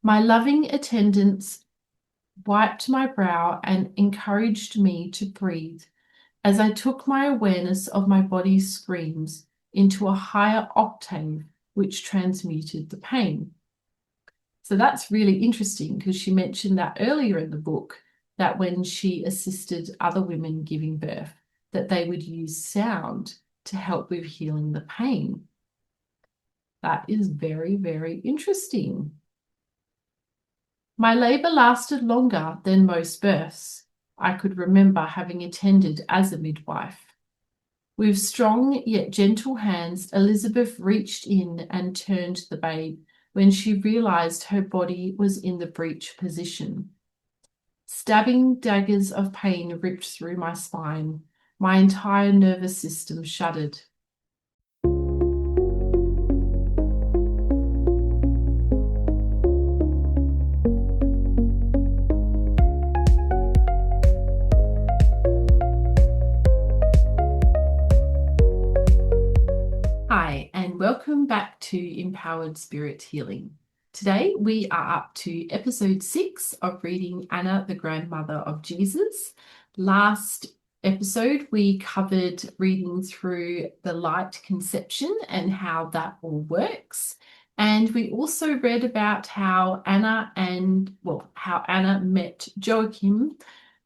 My loving attendants wiped my brow and encouraged me to breathe as I took my awareness of my body's screams into a higher octave which transmuted the pain. So that's really interesting because she mentioned that earlier in the book, that when she assisted other women giving birth, that they would use sound to help with healing the pain. That is very, very interesting. My labor lasted longer than most births. I could remember having attended as a midwife. With strong yet gentle hands, Elizabeth reached in and turned the babe when she realized her body was in the breech position. Stabbing daggers of pain ripped through my spine. My entire nervous system shuddered. Hi, and welcome back to Empowered Spirit Healing. Today we are up to episode 6 of reading Anna, the grandmother of Jesus. Last episode we covered reading through the light conception and how that all works. And we also read about how Anna met Joachim,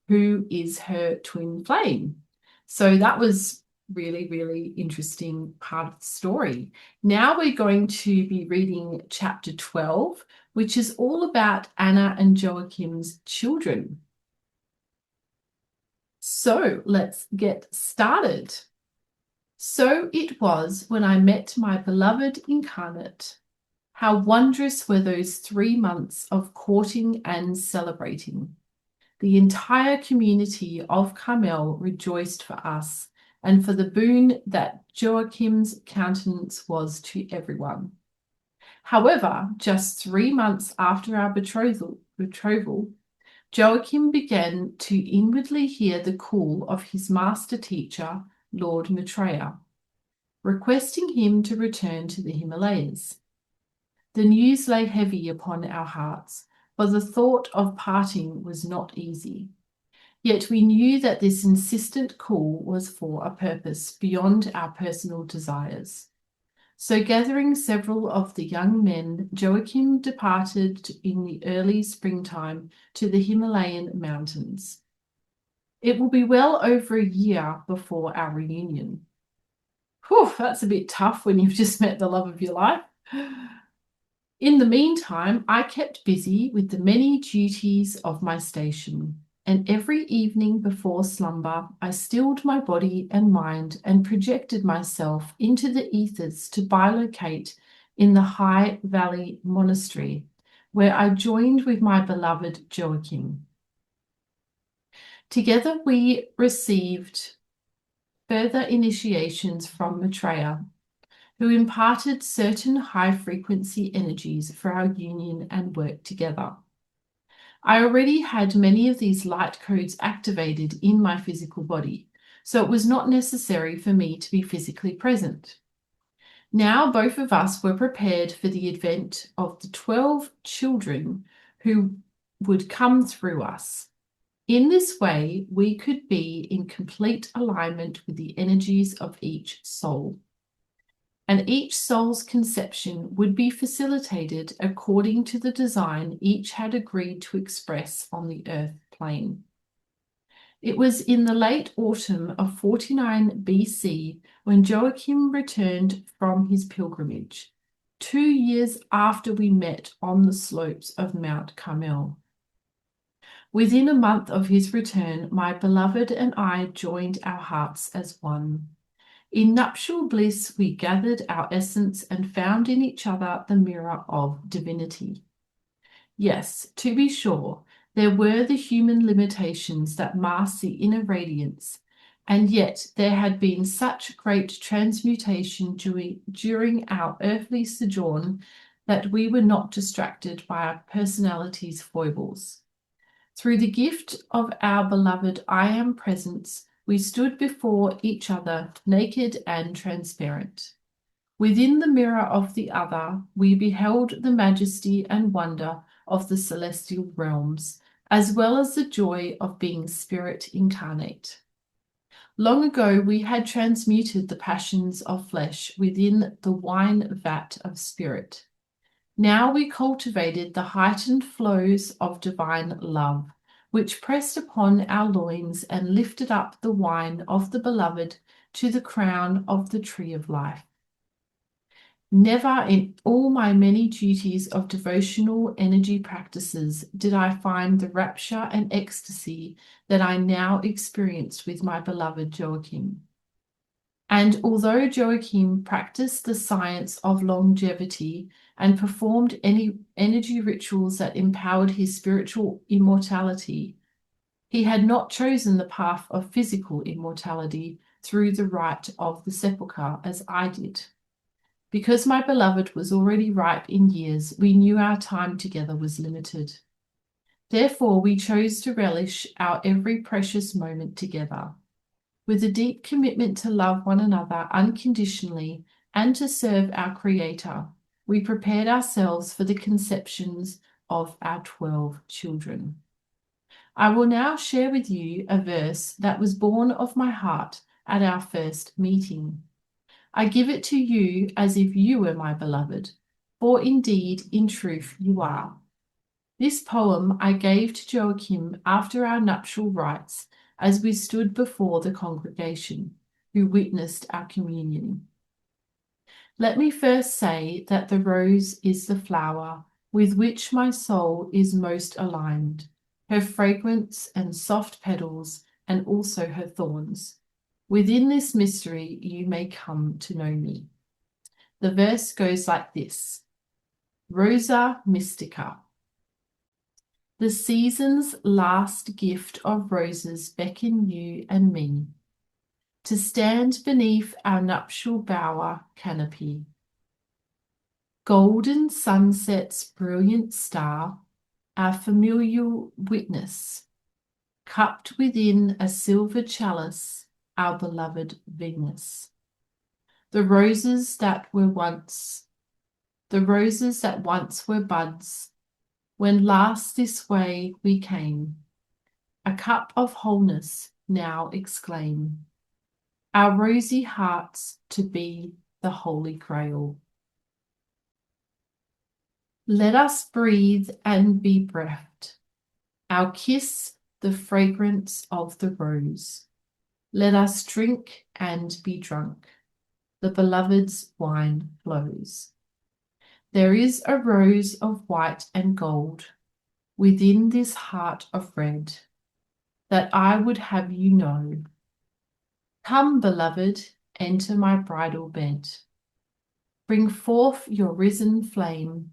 who is her twin flame. So that was really, really interesting part of the story. Now we're going to be reading chapter 12, which is all about Anna and Joachim's children. So let's get started. So it was when I met my beloved incarnate. How wondrous were those 3 months of courting and celebrating. The entire community of Carmel rejoiced for us and for the boon that Joachim's countenance was to everyone. However, just 3 months after our betrothal, Joachim began to inwardly hear the call of his master teacher, Lord Maitreya, requesting him to return to the Himalayas. The news lay heavy upon our hearts, for the thought of parting was not easy. Yet we knew that this insistent call was for a purpose beyond our personal desires. So gathering several of the young men, Joachim departed in the early springtime to the Himalayan mountains. It will be well over a year before our reunion. Whew, that's a bit tough when you've just met the love of your life. In the meantime, I kept busy with the many duties of my station, and every evening before slumber, I stilled my body and mind and projected myself into the ethers to bilocate in the High Valley Monastery, where I joined with my beloved Joachim. Together we received further initiations from Maitreya, who imparted certain high-frequency energies for our union and work together. I already had many of these light codes activated in my physical body, so it was not necessary for me to be physically present. Now both of us were prepared for the advent of the 12 children who would come through us. In this way, we could be in complete alignment with the energies of each soul, and each soul's conception would be facilitated according to the design each had agreed to express on the earth plane. It was in the late autumn of 49 BC when Joachim returned from his pilgrimage, 2 years after we met on the slopes of Mount Carmel. Within a month of his return, my beloved and I joined our hearts as one. In nuptial bliss, we gathered our essence and found in each other the mirror of divinity. Yes, to be sure, there were the human limitations that masked the inner radiance, and yet there had been such great transmutation during our earthly sojourn that we were not distracted by our personality's foibles. Through the gift of our beloved I Am presence, we stood before each other naked and transparent. Within the mirror of the other, we beheld the majesty and wonder of the celestial realms, as well as the joy of being spirit incarnate. Long ago, we had transmuted the passions of flesh within the wine vat of spirit. Now we cultivated the heightened flows of divine love, which pressed upon our loins and lifted up the wine of the beloved to the crown of the tree of life. Never in all my many duties of devotional energy practices did I find the rapture and ecstasy that I now experience with my beloved Joachim. And although Joachim practiced the science of longevity and performed any energy rituals that empowered his spiritual immortality, he had not chosen the path of physical immortality through the rite of the sepulchre as I did. Because my beloved was already ripe in years, we knew our time together was limited. Therefore, we chose to relish our every precious moment together. With a deep commitment to love one another unconditionally and to serve our Creator, we prepared ourselves for the conceptions of our 12 children. I will now share with you a verse that was born of my heart at our first meeting. I give it to you as if you were my beloved, for indeed, in truth, you are. This poem I gave to Joachim after our nuptial rites as we stood before the congregation, who witnessed our communion. Let me first say that the rose is the flower with which my soul is most aligned, her fragrance and soft petals, and also her thorns. Within this mystery, you may come to know me. The verse goes like this: Rosa Mystica. The season's last gift of roses beckon you and me to stand beneath our nuptial bower canopy. Golden sunset's brilliant star, our familial witness, cupped within a silver chalice, our beloved Venus. The roses that once were buds, when last this way we came, a cup of wholeness now exclaim, our rosy hearts to be the Holy Grail. Let us breathe and be breathed, our kiss the fragrance of the rose. Let us drink and be drunk, the beloved's wine flows. There is a rose of white and gold within this heart of red, that I would have you know. Come, beloved, enter my bridal bed. Bring forth your risen flame.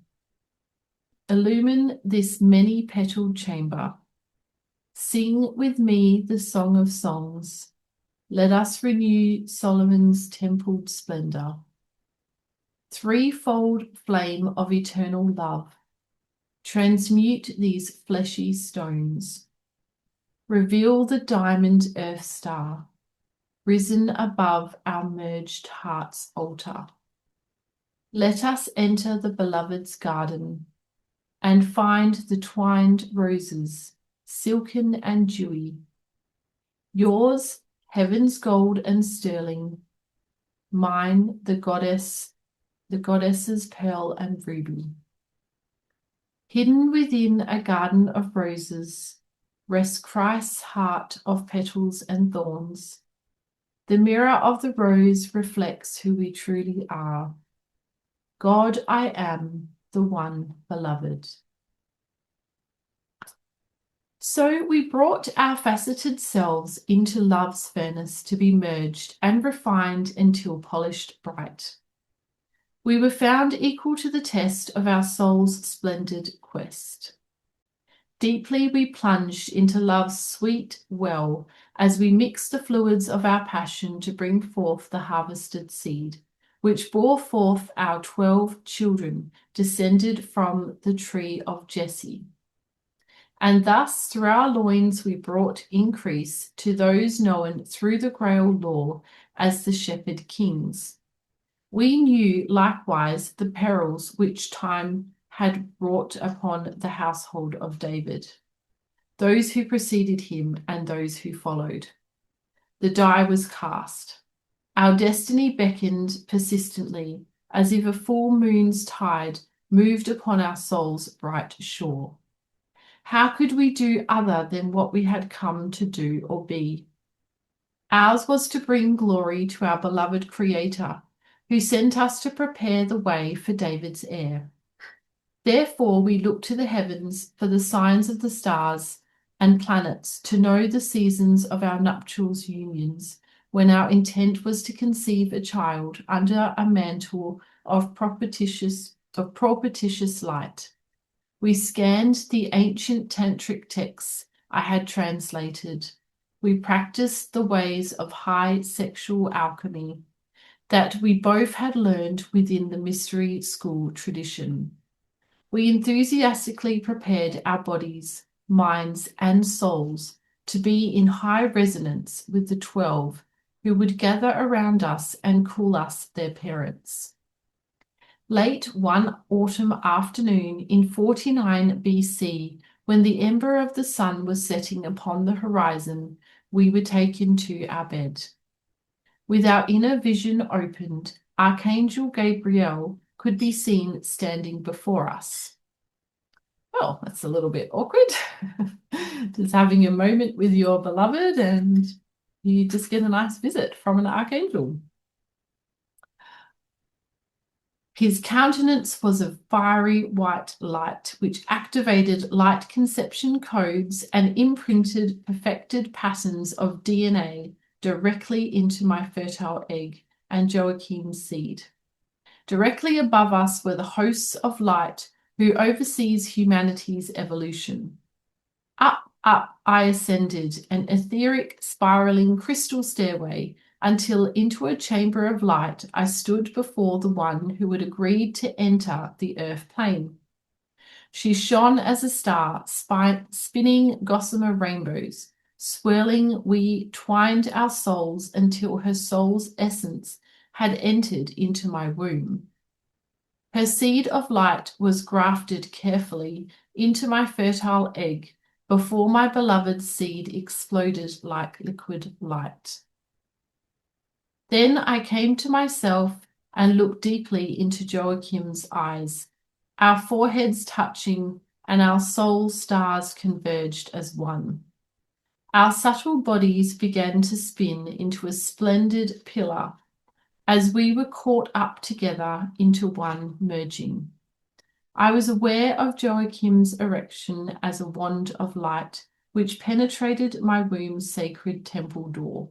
Illumine this many-petaled chamber. Sing with me the song of songs. Let us renew Solomon's templed splendor. Threefold flame of eternal love, transmute these fleshy stones. Reveal the diamond earth star, risen above our merged heart's altar. Let us enter the beloved's garden and find the twined roses, silken and dewy. Yours, heaven's gold and sterling, mine, the goddess's pearl and ruby. Hidden within a garden of roses rests Christ's heart of petals and thorns. The mirror of the rose reflects who we truly are. God, I am the one beloved. So we brought our faceted selves into love's furnace to be merged and refined until polished bright. We were found equal to the test of our soul's splendid quest. Deeply we plunged into love's sweet well as we mixed the fluids of our passion to bring forth the harvested seed, which bore forth our 12 children descended from the tree of Jesse. And thus through our loins we brought increase to those known through the Grail law as the shepherd kings. We knew likewise the perils which time had brought upon the household of David, those who preceded him and those who followed. The die was cast. Our destiny beckoned persistently, as if a full moon's tide moved upon our soul's bright shore. How could we do other than what we had come to do or be? Ours was to bring glory to our beloved Creator, who sent us to prepare the way for David's heir. Therefore we look to the heavens for the signs of the stars and planets to know the seasons of our nuptials unions, when our intent was to conceive a child under a mantle of propitious light. We scanned the ancient tantric texts I had translated. We practiced the ways of high sexual alchemy that we both had learned within the mystery school tradition. We enthusiastically prepared our bodies, minds, and souls to be in high resonance with the 12 who would gather around us and call us their parents. Late one autumn afternoon in 49 BC, when the ember of the sun was setting upon the horizon, we were taken to our bed. With our inner vision opened, Archangel Gabriel could be seen standing before us. Well, that's a little bit awkward. Just having a moment with your beloved and you just get a nice visit from an archangel. His countenance was of fiery white light, which activated light conception codes and imprinted perfected patterns of DNA directly into my fertile egg and Joachim's seed. Directly above us were the hosts of light who oversees humanity's evolution. Up, I ascended an etheric, spiraling crystal stairway until into a chamber of light I stood before the one who had agreed to enter the earth plane. She shone as a star, spinning gossamer rainbows. Swirling, we twined our souls until her soul's essence had entered into my womb. Her seed of light was grafted carefully into my fertile egg before my beloved's seed exploded like liquid light. Then I came to myself and looked deeply into Joachim's eyes. Our foreheads touching and our soul stars converged as one. Our subtle bodies began to spin into a splendid pillar as we were caught up together into one merging. I was aware of Joachim's erection as a wand of light which penetrated my womb's sacred temple door.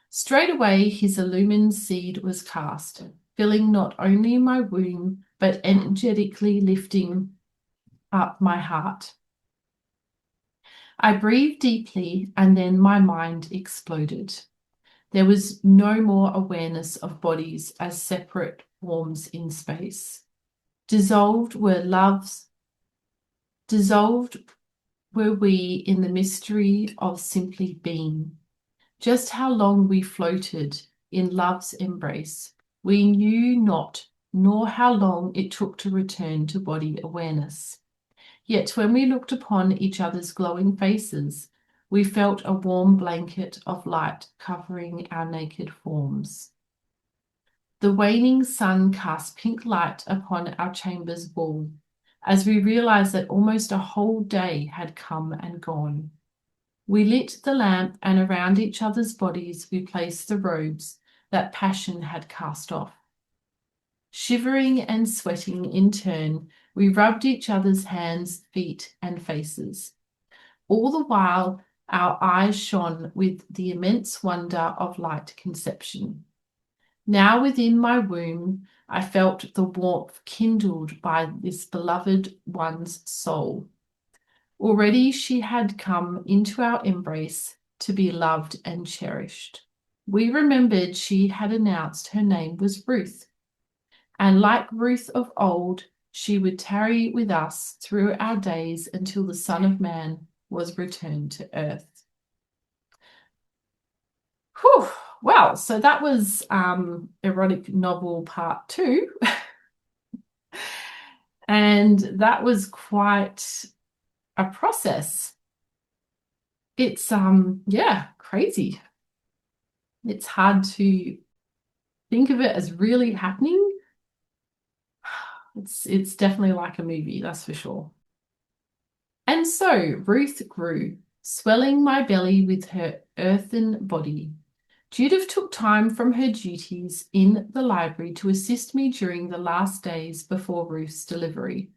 Straight away his illumined seed was cast, filling not only my womb, but energetically lifting up my heart. I breathed deeply, and then my mind exploded. There was no more awareness of bodies as separate forms in space. Dissolved were we in the mystery of simply being. Just how long we floated in love's embrace, we knew not, nor how long it took to return to body awareness. Yet when we looked upon each other's glowing faces, we felt a warm blanket of light covering our naked forms. The waning sun cast pink light upon our chamber's wall, as we realized that almost a whole day had come and gone. We lit the lamp, and around each other's bodies we placed the robes that passion had cast off. Shivering and sweating in turn, we rubbed each other's hands, feet, and faces. All the while, our eyes shone with the immense wonder of light conception. Now within my womb, I felt the warmth kindled by this beloved one's soul. Already she had come into our embrace to be loved and cherished. We remembered she had announced her name was Ruth, and like Ruth of old, she would tarry with us through our days until the Son of Man was returned to earth. Whew. Wow, so that was erotic novel part 2. And that was quite a process. It's yeah, crazy. It's hard to think of it as really happening. It's definitely like a movie, that's for sure. And so Ruth grew, swelling my belly with her earthen body. Judith took time from her duties in the library to assist me during the last days before Ruth's delivery.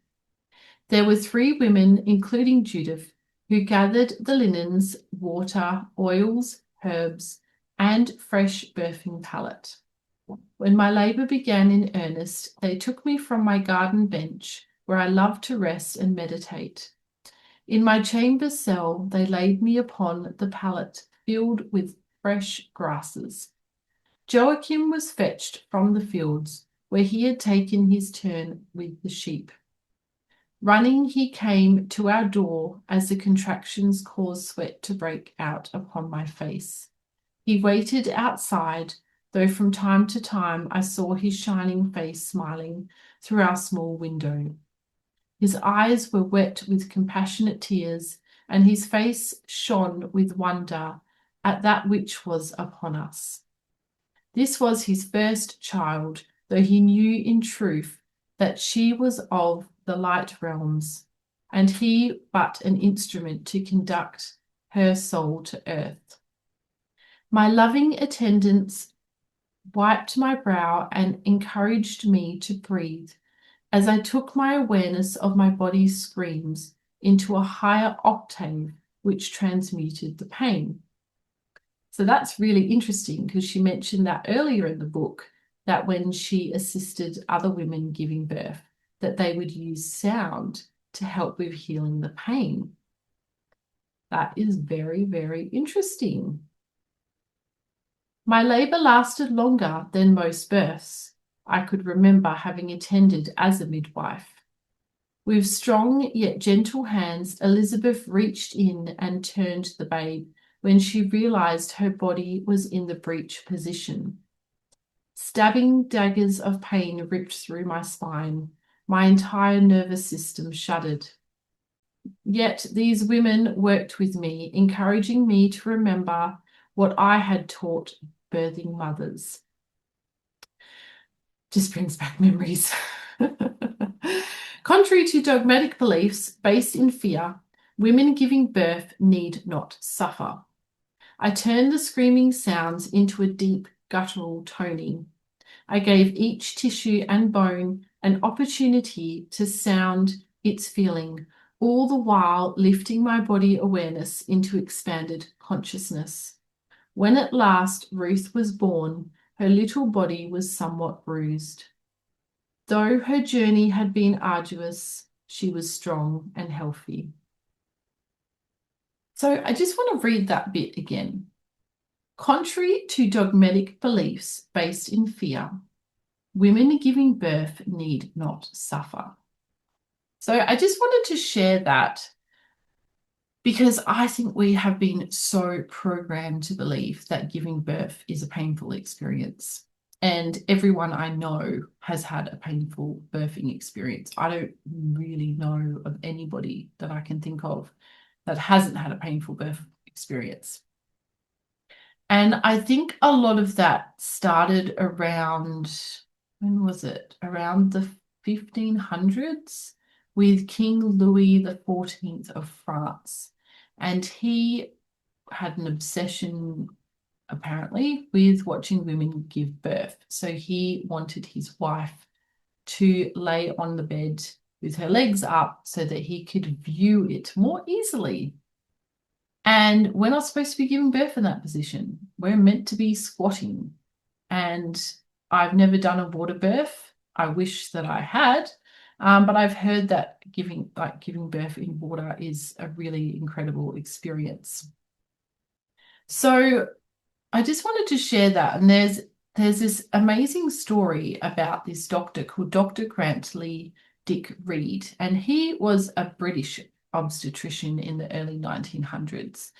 There were 3 women, including Judith, who gathered the linens, water, oils, herbs, and fresh birthing pallet. When my labour began in earnest, they took me from my garden bench, where I loved to rest and meditate. In my chamber cell, they laid me upon the pallet filled with fresh grasses. Joachim was fetched from the fields, where he had taken his turn with the sheep. Running, he came to our door as the contractions caused sweat to break out upon my face. He waited outside, though from time to time I saw his shining face smiling through our small window. His eyes were wet with compassionate tears, and his face shone with wonder at that which was upon us. This was his first child, though he knew in truth that she was of the light realms, and he but an instrument to conduct her soul to earth. My loving attendants wiped my brow and encouraged me to breathe as I took my awareness of my body's screams into a higher octave which transmuted the pain. So that's really interesting because she mentioned that earlier in the book, that when she assisted other women giving birth, that they would use sound to help with healing the pain. That is very, very interesting. My labour lasted longer than most births I could remember having attended as a midwife. With strong yet gentle hands, Elizabeth reached in and turned the babe when she realized her body was in the breech position. Stabbing daggers of pain ripped through my spine. My entire nervous system shuddered. Yet these women worked with me, encouraging me to remember what I had taught birthing mothers. Just brings back memories. Contrary to dogmatic beliefs based in fear, women giving birth need not suffer. I turned the screaming sounds into a deep guttural toning. I gave each tissue and bone an opportunity to sound its feeling, all the while lifting my body awareness into expanded consciousness. When at last Ruth was born, her little body was somewhat bruised. Though her journey had been arduous, she was strong and healthy. So I just want to read that bit again. Contrary to dogmatic beliefs based in fear, women giving birth need not suffer. So I just wanted to share that because I think we have been so programmed to believe that giving birth is a painful experience. And everyone I know has had a painful birthing experience. I don't really know of anybody that I can think of that hasn't had a painful birth experience. And I think a lot of that started around, when was it? Around the 1500s with King Louis XIV of France. And he had an obsession, apparently, with watching women give birth. So he wanted his wife to lay on the bed with her legs up so that he could view it more easily. And we're not supposed to be giving birth in that position. We're meant to be squatting. And I've never done a water birth. I wish that I had. But I've heard that giving birth in water is a really incredible experience. So I just wanted to share that. And there's this amazing story about this doctor called Dr. Grantley Dick Reed. And he was a British obstetrician in the early 1900s.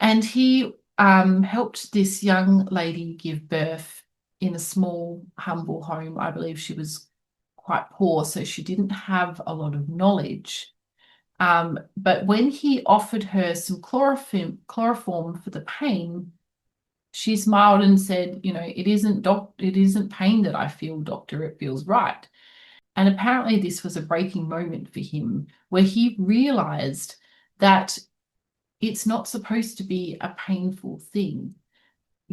And he helped this young lady give birth in a small, humble home. I believe she was quite poor, so she didn't have a lot of knowledge. But when he offered her some chloroform for the pain, she smiled and said, it isn't pain that I feel, doctor, it feels right. And apparently this was a breaking moment for him where he realized that it's not supposed to be a painful thing,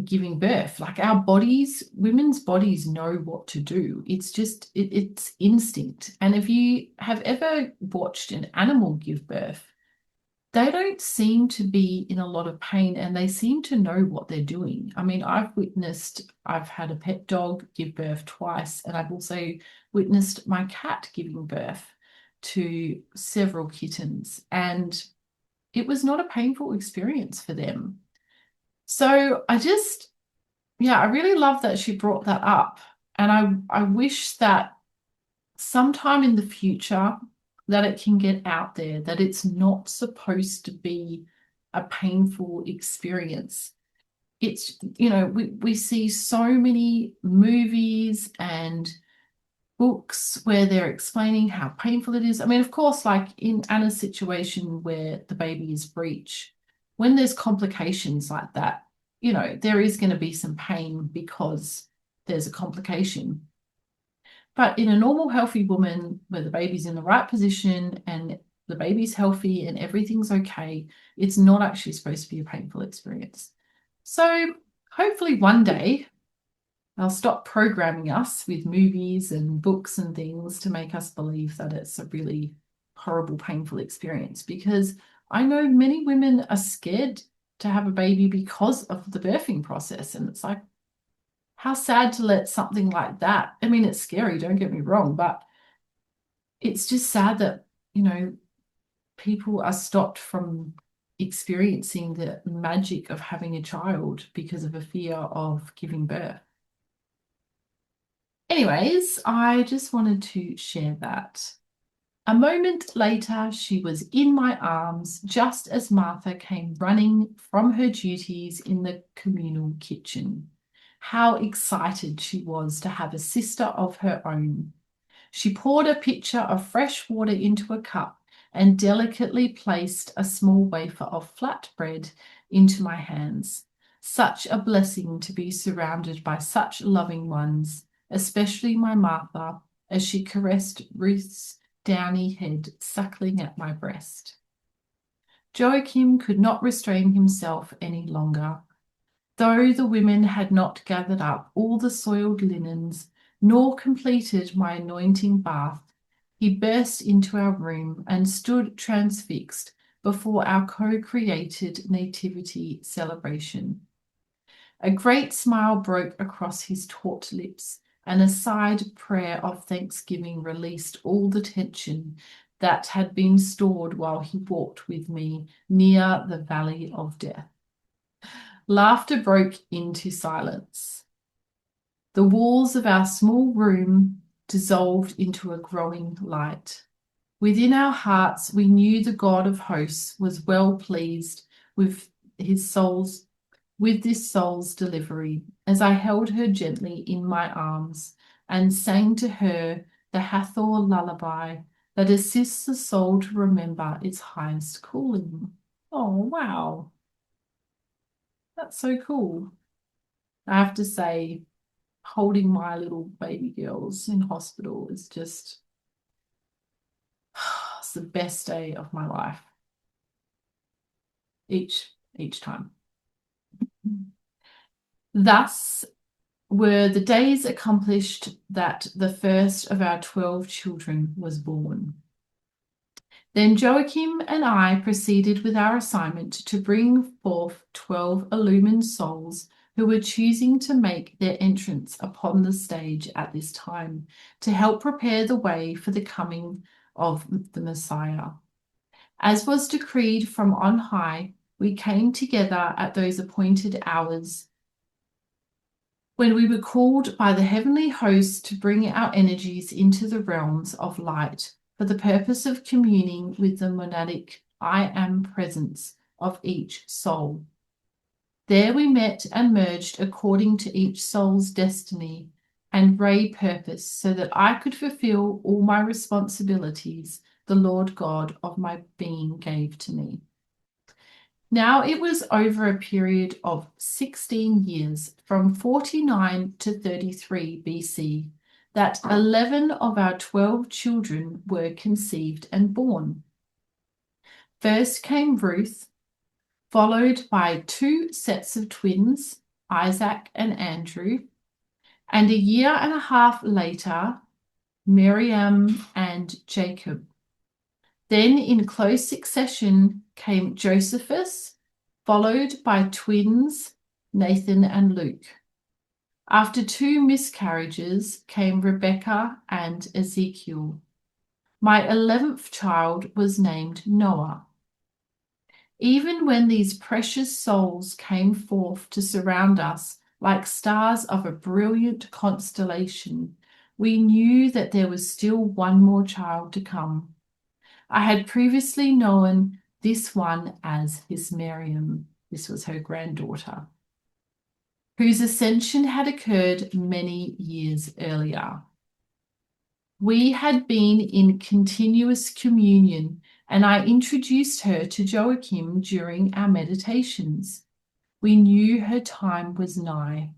giving birth. Like our bodies, women's bodies know what to do. It's just, it's instinct. And if you have ever watched an animal give birth, they don't seem to be in a lot of pain and they seem to know what they're doing. I mean, I've had a pet dog give birth twice, and I've also witnessed my cat giving birth to several kittens, and it was not a painful experience for them. So I really love that she brought that up. And I wish that sometime in the future that it can get out there that it's not supposed to be a painful experience. It's, we see so many movies and books where they're explaining how painful it is. I mean, of course, like in Anna's situation where the baby is breech, when there's complications like that, there is going to be some pain because there's a complication. But in a normal, healthy woman where the baby's in the right position and the baby's healthy and everything's okay, it's not actually supposed to be a painful experience. So hopefully one day they'll stop programming us with movies and books and things to make us believe that it's a really horrible, painful experience, because I know many women are scared to have a baby because of the birthing process. And it's like, how sad to let something like that. I mean, it's scary, don't get me wrong, but it's just sad that, people are stopped from experiencing the magic of having a child because of a fear of giving birth. Anyways, I just wanted to share that. A moment later, she was in my arms just as Martha came running from her duties in the communal kitchen. How excited she was to have a sister of her own. She poured a pitcher of fresh water into a cup and delicately placed a small wafer of flat bread into my hands. Such a blessing to be surrounded by such loving ones, especially my Martha, as she caressed Ruth's downy head suckling at my breast. Joachim could not restrain himself any longer. Though the women had not gathered up all the soiled linens, nor completed my anointing bath, he burst into our room and stood transfixed before our co-created nativity celebration. A great smile broke across his taut lips, and a sighed prayer of thanksgiving released all the tension that had been stored while he walked with me near the valley of death. Laughter broke into silence. The walls of our small room dissolved into a growing light. Within our hearts, we knew the God of hosts was well pleased with this soul's delivery, as I held her gently in my arms and sang to her the Hathor lullaby that assists the soul to remember its highest calling. Oh, wow. That's so cool. I have to say, holding my little baby girls in hospital is just it's the best day of my life. Each time. Thus were the days accomplished that the first of our 12 children was born. Then Joachim and I proceeded with our assignment to bring forth 12 illumined souls who were choosing to make their entrance upon the stage at this time to help prepare the way for the coming of the Messiah. As was decreed from on high, we came together at those appointed hours when we were called by the heavenly host to bring our energies into the realms of light for the purpose of communing with the monadic I am presence of each soul. There we met and merged according to each soul's destiny and ray purpose, so that I could fulfill all my responsibilities the Lord God of my being gave to me. Now it was over a period of 16 years, from 49 to 33 BC, that 11 of our 12 children were conceived and born. First came Ruth, followed by 2 sets of twins, Isaac and Andrew, and a year and a half later, Miriam and Jacob. Then in close succession came Josephus, followed by twins, Nathan and Luke. After 2 miscarriages came Rebecca and Ezekiel. My 11th child was named Noah. Even when these precious souls came forth to surround us like stars of a brilliant constellation, we knew that there was still one more child to come. I had previously known this one as his Miriam. This was her granddaughter, whose ascension had occurred many years earlier. We had been in continuous communion, and I introduced her to Joachim during our meditations. We knew her time was nigh.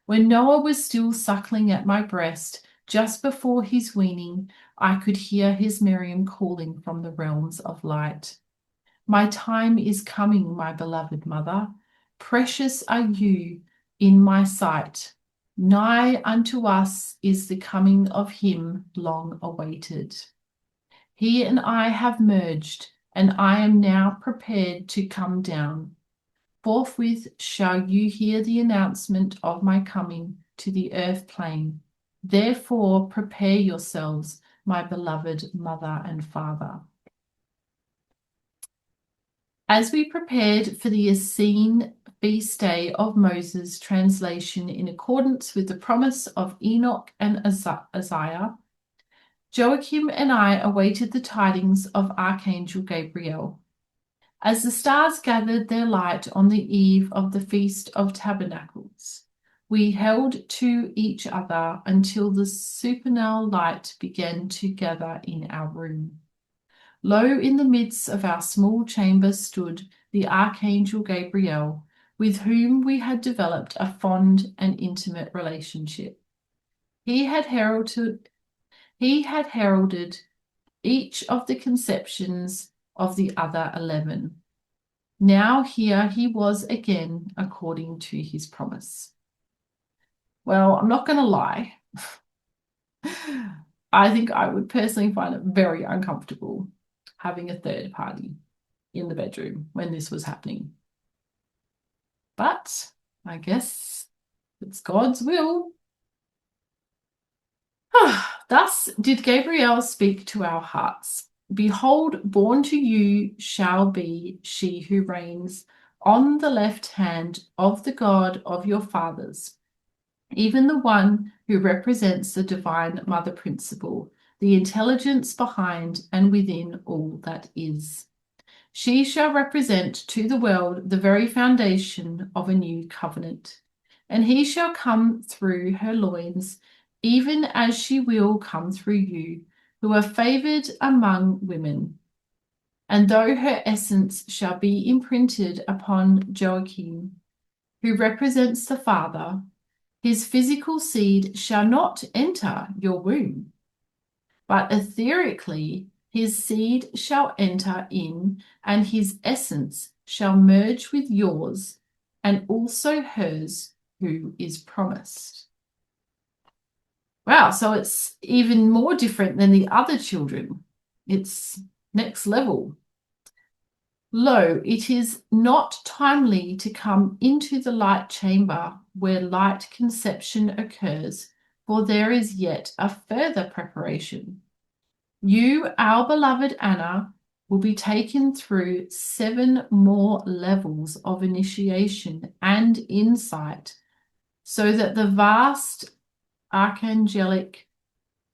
When Noah was still suckling at my breast, just before his weaning, I could hear his Miriam calling from the realms of light. My time is coming, my beloved mother. Precious are you in my sight. Nigh unto us is the coming of him long awaited. He and I have merged, and I am now prepared to come down. Forthwith shall you hear the announcement of my coming to the earth plane. Therefore prepare yourselves, my beloved mother and father. As we prepared for the Essene feast day of Moses translation in accordance with the promise of Enoch and Isaiah, Joachim and I awaited the tidings of Archangel Gabriel. As the stars gathered their light on the eve of the Feast of Tabernacles, we held to each other until the supernal light began to gather in our room. Lo, in the midst of our small chamber stood the Archangel Gabriel, with whom we had developed a fond and intimate relationship. He had heralded each of the conceptions of the other 11. Now here he was again according to his promise. Well, I'm not going to lie. I think I would personally find it very uncomfortable having a third party in the bedroom when this was happening. But I guess it's God's will. Thus did Gabriel speak to our hearts. Behold, born to you shall be she who reigns on the left hand of the God of your fathers, even the one who represents the divine mother principle, the intelligence behind and within all that is. She shall represent to the world the very foundation of a new covenant, and he shall come through her loins, even as she will come through you, who are favored among women. And though her essence shall be imprinted upon Joachim, who represents the Father, his physical seed shall not enter your womb, but etherically his seed shall enter in, and his essence shall merge with yours, and also hers who is promised. Wow, so it's even more different than the other children. It's next level. Lo, it is not timely to come into the light chamber where light conception occurs, for there is yet a further preparation. You, our beloved Anna, will be taken through 7 more levels of initiation and insight, so that the vast archangelic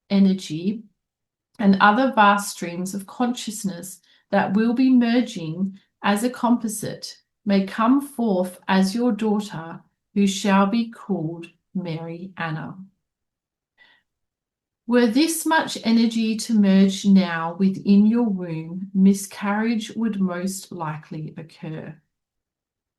energy and other vast streams of consciousness that will be merging as a composite may come forth as your daughter, who shall be called Mary Anna. Were this much energy to merge now within your womb, miscarriage would most likely occur.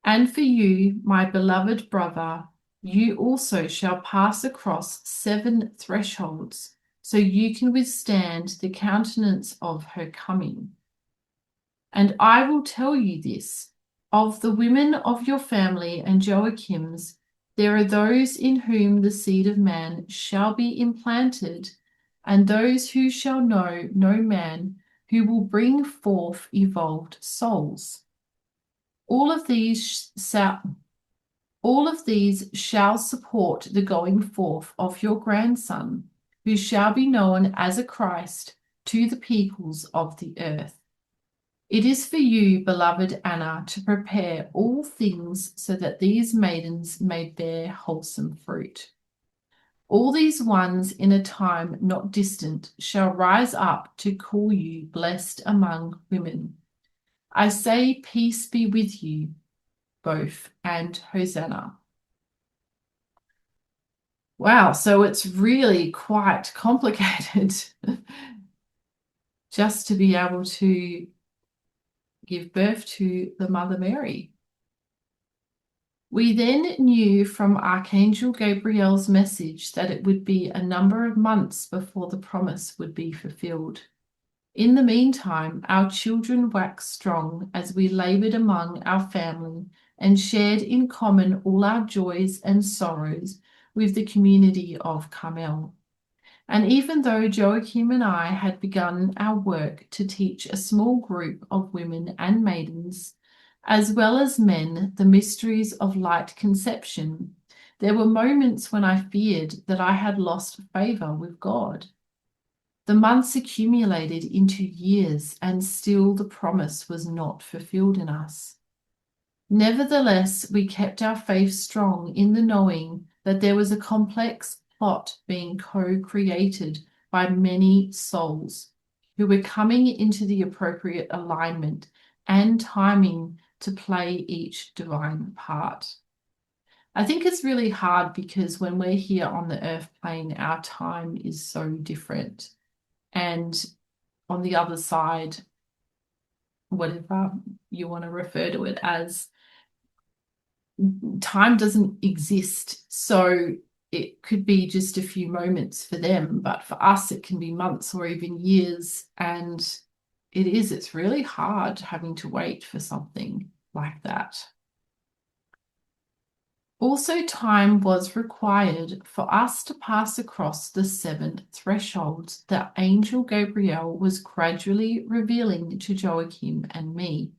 And for you, my beloved brother, you also shall pass across 7 thresholds, so you can withstand the countenance of her coming. And I will tell you this, of the women of your family and Joachim's, there are those in whom the seed of man shall be implanted, and those who shall know no man, who will bring forth evolved souls. All of these shall support the going forth of your grandson, who shall be known as a Christ to the peoples of the earth. It is for you, beloved Anna, to prepare all things so that these maidens may bear wholesome fruit. All these ones in a time not distant shall rise up to call you blessed among women. I say peace be with you both, and Hosanna. Wow, so it's really quite complicated just to be able to give birth to the Mother Mary. We then knew from Archangel Gabriel's message that it would be a number of months before the promise would be fulfilled. In the meantime, our children waxed strong as we labored among our family and shared in common all our joys and sorrows with the community of Carmel. And even though Joachim and I had begun our work to teach a small group of women and maidens, as well as men, the mysteries of light conception, there were moments when I feared that I had lost favor with God. The months accumulated into years, and still the promise was not fulfilled in us. Nevertheless, we kept our faith strong in the knowing that there was a complex plot being co-created by many souls who were coming into the appropriate alignment and timing to play each divine part. I think it's really hard because when we're here on the earth plane, our time is so different. And on the other side, whatever you want to refer to it as, time doesn't exist. So it could be just a few moments for them, but for us, it can be months or even years. And it's really hard having to wait for something like that. Also, time was required for us to pass across the 7 thresholds that Angel Gabriel was gradually revealing to Joachim and me.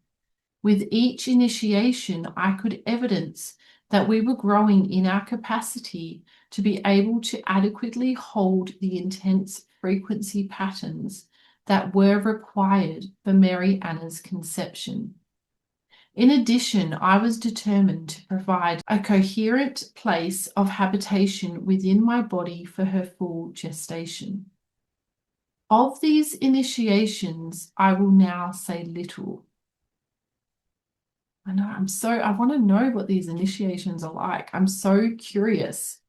With each initiation, I could evidence that we were growing in our capacity to be able to adequately hold the intense frequency patterns that were required for Mary Anna's conception. In addition, I was determined to provide a coherent place of habitation within my body for her full gestation. Of these initiations, I will now say little. I want to know what these initiations are like. I'm so curious.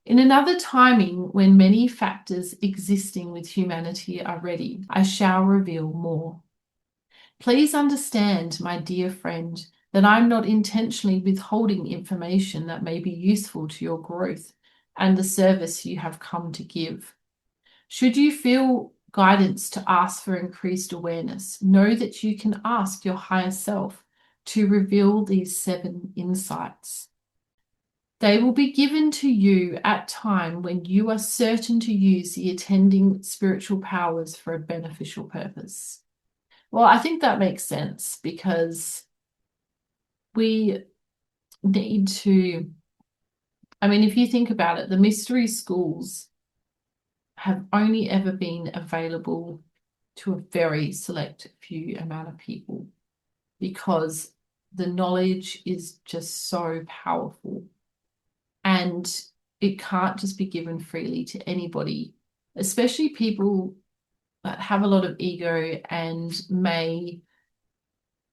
In another timing, when many factors existing with humanity are ready, I shall reveal more. Please understand, my dear friend, that I'm not intentionally withholding information that may be useful to your growth and the service you have come to give. Should you feel guidance to ask for increased awareness, know that you can ask your higher self to reveal these 7 insights. They will be given to you at time when you are certain to use the attending spiritual powers for a beneficial purpose. Well, I think that makes sense because we need to, if you think about it, the mystery schools have only ever been available to a very select few amount of people because the knowledge is just so powerful and it can't just be given freely to anybody, especially people that have a lot of ego and may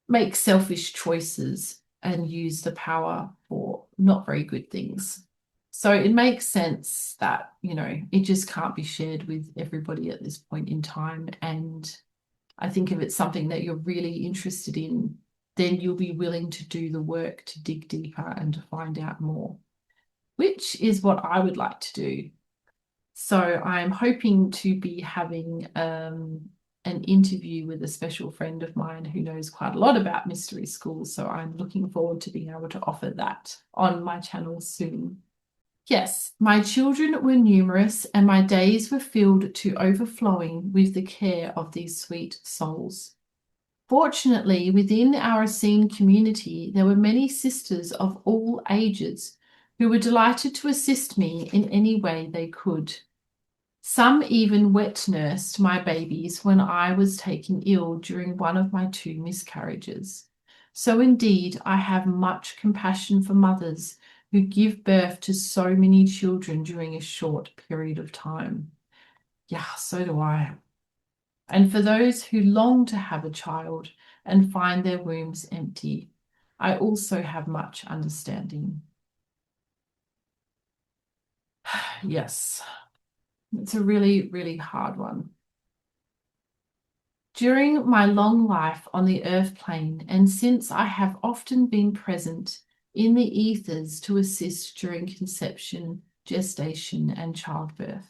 make selfish choices and use the power for not very good things. So it makes sense that, it just can't be shared with everybody at this point in time. And I think if it's something that you're really interested in, then you'll be willing to do the work to dig deeper and to find out more, which is what I would like to do. So I'm hoping to be having an interview with a special friend of mine who knows quite a lot about mystery schools. So I'm looking forward to being able to offer that on my channel soon. Yes, my children were numerous and my days were filled to overflowing with the care of these sweet souls. Fortunately, within our Essene community, there were many sisters of all ages who were delighted to assist me in any way they could. Some even wet nursed my babies when I was taken ill during one of my 2 miscarriages. So indeed, I have much compassion for mothers who give birth to so many children during a short period of time. Yeah, so do I. And for those who long to have a child and find their wombs empty, I also have much understanding. Yes, it's a really, really hard one. During my long life on the earth plane, and since I have often been present in the ethers to assist during conception, gestation, and childbirth.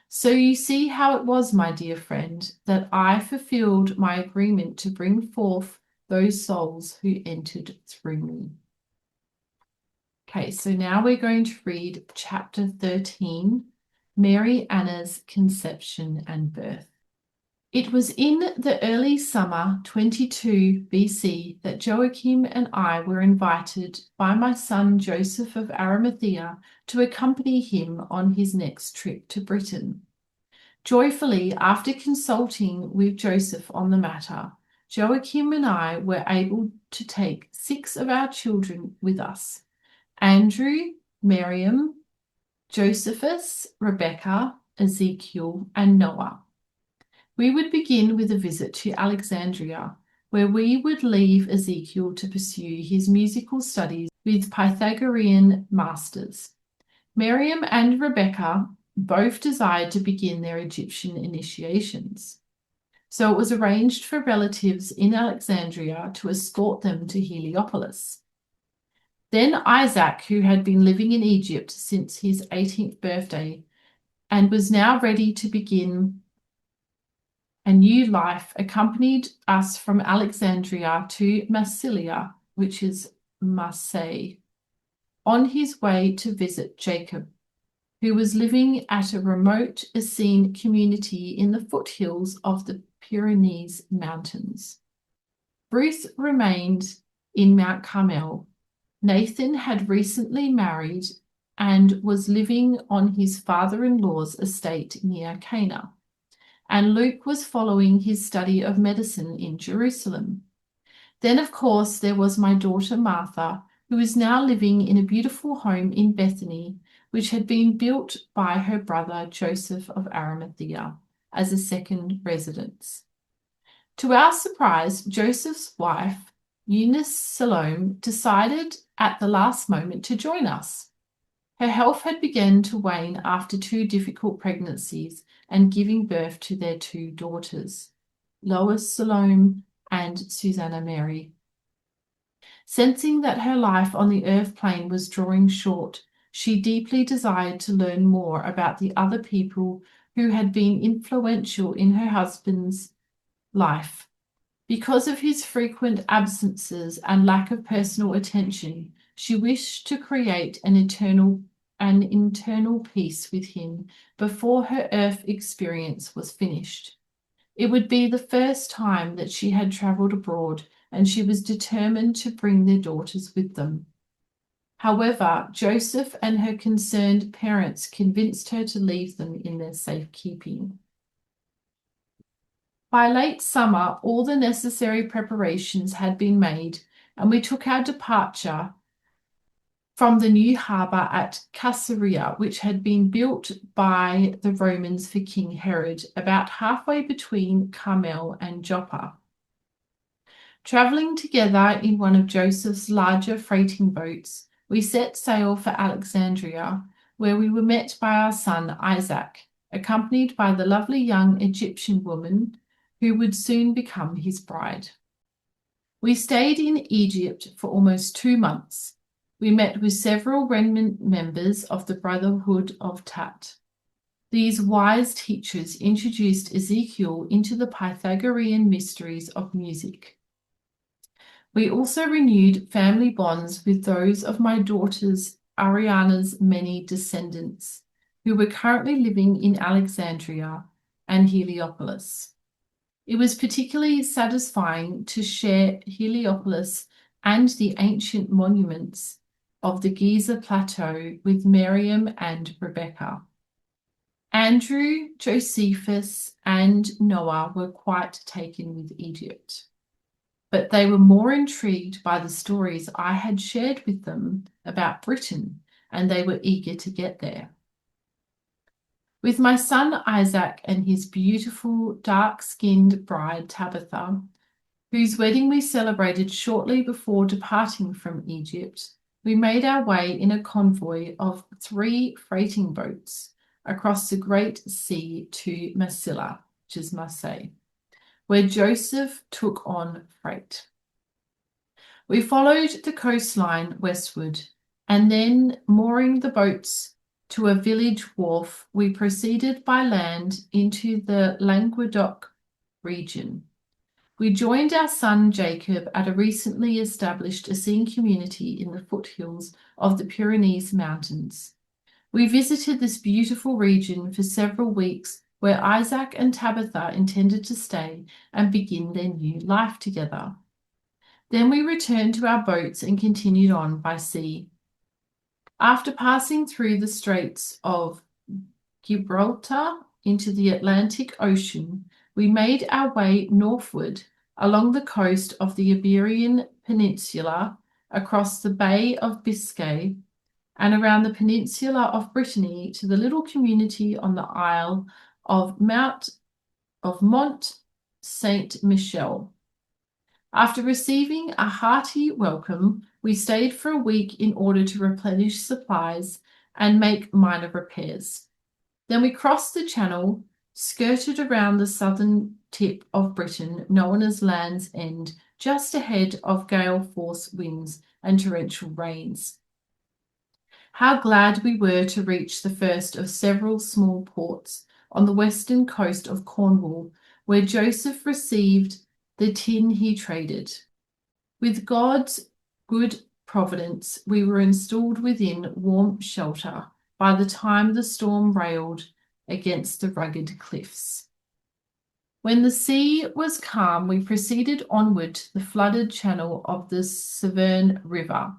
So you see how it was, my dear friend, that I fulfilled my agreement to bring forth those souls who entered through me. Okay, so now we're going to read chapter 13, Mary Anna's Conception and Birth. It was in the early summer 22 BC that Joachim and I were invited by my son Joseph of Arimathea to accompany him on his next trip to Britain. Joyfully, after consulting with Joseph on the matter, Joachim and I were able to take 6 of our children with us: Andrew, Miriam, Josephus, Rebecca, Ezekiel, and Noah. We would begin with a visit to Alexandria, where we would leave Ezekiel to pursue his musical studies with Pythagorean masters. Miriam and Rebecca both desired to begin their Egyptian initiations. So it was arranged for relatives in Alexandria to escort them to Heliopolis. Then Isaac, who had been living in Egypt since his 18th birthday and was now ready to begin a new life, accompanied us from Alexandria to Massilia, which is Marseille, on his way to visit Jacob, who was living at a remote Essene community in the foothills of the Pyrenees Mountains. Ruth remained in Mount Carmel. Nathan had recently married and was living on his father-in-law's estate near Cana, and Luke was following his study of medicine in Jerusalem. Then, of course, there was my daughter Martha, who is now living in a beautiful home in Bethany, which had been built by her brother Joseph of Arimathea as a second residence. To our surprise, Joseph's wife, Eunice Salome, decided at the last moment to join us. Her health had begun to wane after 2 difficult pregnancies and giving birth to their 2 daughters, Lois Salome and Susanna Mary. Sensing that her life on the earth plane was drawing short, she deeply desired to learn more about the other people who had been influential in her husband's life. Because of his frequent absences and lack of personal attention, she wished to create an internal peace with him before her earth experience was finished. It would be the first time that she had travelled abroad, and she was determined to bring their daughters with them. However, Joseph and her concerned parents convinced her to leave them in their safekeeping. By late summer, all the necessary preparations had been made, and we took our departure from the new harbour at Caesarea, which had been built by the Romans for King Herod, about halfway between Carmel and Joppa. Travelling together in one of Joseph's larger freighting boats, we set sail for Alexandria, where we were met by our son Isaac, accompanied by the lovely young Egyptian woman who would soon become his bride. We stayed in Egypt for almost 2 months. We met with several remnant members of the Brotherhood of Tat. These wise teachers introduced Ezekiel into the Pythagorean mysteries of music. We also renewed family bonds with those of my daughter's Ariana's many descendants, who were currently living in Alexandria and Heliopolis. It was particularly satisfying to share Heliopolis and the ancient monuments of the Giza Plateau with Miriam and Rebecca. Andrew, Josephus, and Noah were quite taken with Egypt, but they were more intrigued by the stories I had shared with them about Britain, and they were eager to get there. With my son Isaac and his beautiful dark-skinned bride Tabitha, whose wedding we celebrated shortly before departing from Egypt, we made our way in a convoy of 3 freighting boats across the Great Sea to Massila, which is Marseille, where Joseph took on freight. We followed the coastline westward, and then mooring the boats to a village wharf, we proceeded by land into the Languedoc region. We joined our son Jacob at a recently established Essene community in the foothills of the Pyrenees Mountains. We visited this beautiful region for several weeks, where Isaac and Tabitha intended to stay and begin their new life together. Then we returned to our boats and continued on by sea. After passing through the Straits of Gibraltar into the Atlantic Ocean, we made our way northward along the coast of the Iberian Peninsula, across the Bay of Biscay, and around the peninsula of Brittany to the little community on the Isle of Mont Saint-Michel. After receiving a hearty welcome, we stayed for a week in order to replenish supplies and make minor repairs. Then we crossed the Channel, skirted around the southern tip of Britain, known as Land's End, just ahead of gale-force winds and torrential rains. How glad we were to reach the first of several small ports on the western coast of Cornwall, where Joseph received the tin he traded. With God's good providence, we were installed within warm shelter by the time the storm railed against the rugged cliffs. When the sea was calm, we proceeded onward to the flooded channel of the Severn River,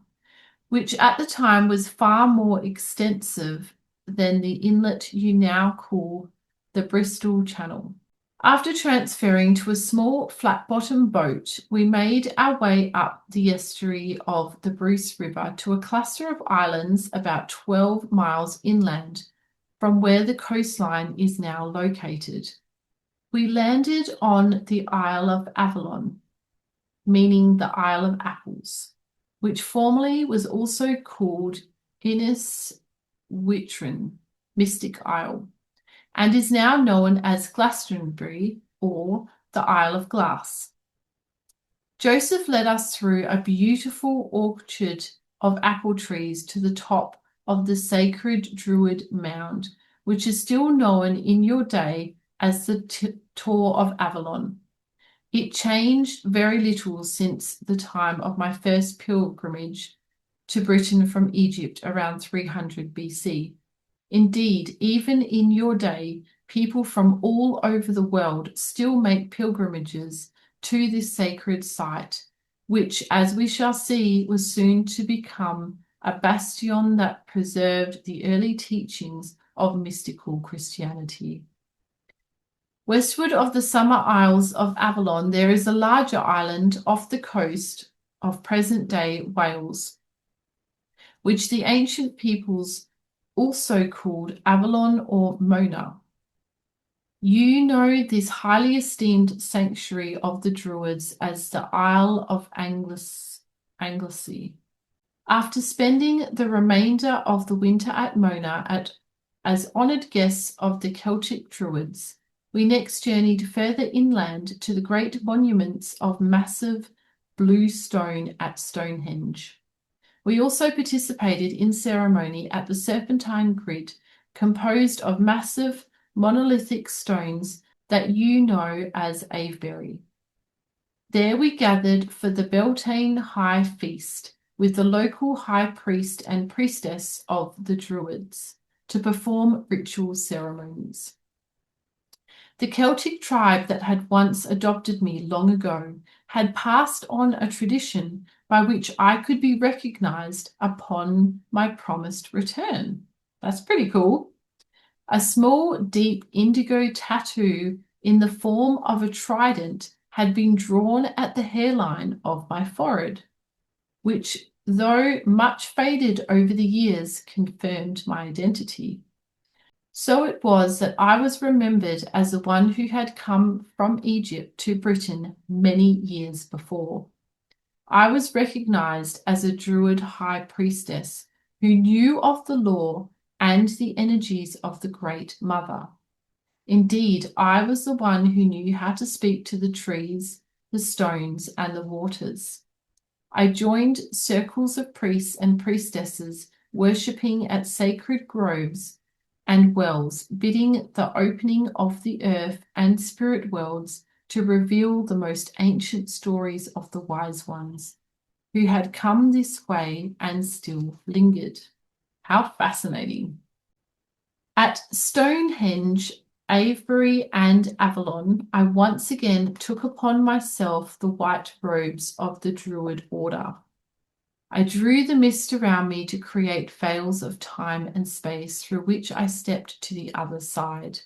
which at the time was far more extensive than the inlet you now call the Bristol Channel. After transferring to a small flat-bottom boat, we made our way up the estuary of the Bruce River to a cluster of islands about 12 miles inland from where the coastline is now located. We landed on the Isle of Avalon, meaning the Isle of Apples, which formerly was also called Innis Witrin, Mystic Isle, and is now known as Glastonbury or the Isle of Glass. Joseph led us through a beautiful orchard of apple trees to the top of the sacred Druid Mound, which is still known in your day as the Tour of Avalon. It changed very little since the time of my first pilgrimage to Britain from Egypt around 300 BC. Indeed, even in your day, people from all over the world still make pilgrimages to this sacred site, which, as we shall see, was soon to become a bastion that preserved the early teachings of mystical Christianity. Westward of the summer isles of Avalon, there is a larger island off the coast of present-day Wales, which the ancient peoples also called Avalon or Mona. You know this highly esteemed sanctuary of the Druids as the Isle of Anglesey. After spending the remainder of the winter at Mona as honoured guests of the Celtic Druids, we next journeyed further inland to the great monuments of massive blue stone at Stonehenge. We also participated in ceremony at the Serpentine Grid, composed of massive monolithic stones that you know as Avebury. There we gathered for the Beltane High Feast with the local high priest and priestess of the Druids to perform ritual ceremonies. The Celtic tribe that had once adopted me long ago had passed on a tradition by which I could be recognized upon my promised return. That's pretty cool. A small, deep indigo tattoo in the form of a trident had been drawn at the hairline of my forehead, which, though much faded over the years, confirmed my identity. So it was that I was remembered as the one who had come from Egypt to Britain many years before. I was recognized as a Druid high priestess who knew of the law and the energies of the Great Mother. Indeed, I was the one who knew how to speak to the trees, the stones, and the waters. I joined circles of priests and priestesses worshipping at sacred groves and wells, bidding the opening of the earth and spirit worlds to reveal the most ancient stories of the wise ones who had come this way and still lingered. How fascinating. At Stonehenge, Avebury, and Avalon, I once again took upon myself the white robes of the Druid order. I drew the mist around me to create veils of time and space through which I stepped to the other side.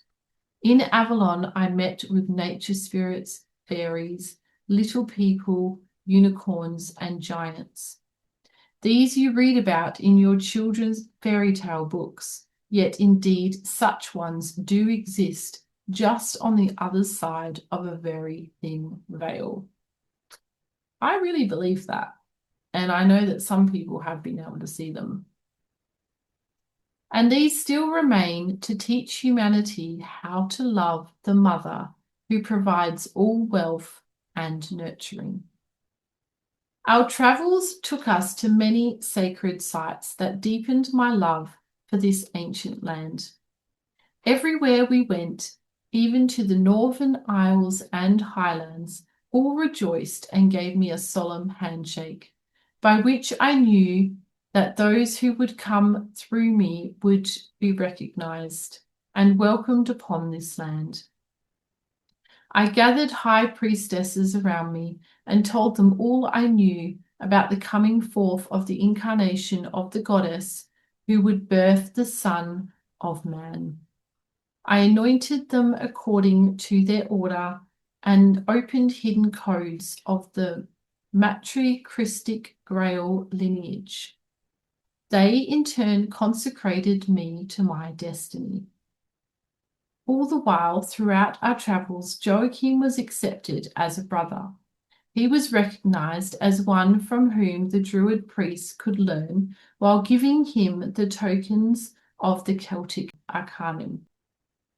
In Avalon, I met with nature spirits, fairies, little people, unicorns, and giants. These you read about in your children's fairy tale books, yet indeed such ones do exist just on the other side of a very thin veil. I really believe that. And I know that some people have been able to see them. And these still remain to teach humanity how to love the mother who provides all wealth and nurturing. Our travels took us to many sacred sites that deepened my love for this ancient land. Everywhere we went, even to the Northern Isles and Highlands, all rejoiced and gave me a solemn handshake, by which I knew that those who would come through me would be recognized and welcomed upon this land. I gathered high priestesses around me and told them all I knew about the coming forth of the incarnation of the goddess who would birth the Son of Man. I anointed them according to their order and opened hidden codes of the matricristic Grail lineage. They in turn consecrated me to my destiny. All the while, throughout our travels, Joachim was accepted as a brother. He was recognized as one from whom the Druid priests could learn while giving him the tokens of the Celtic Arcanum.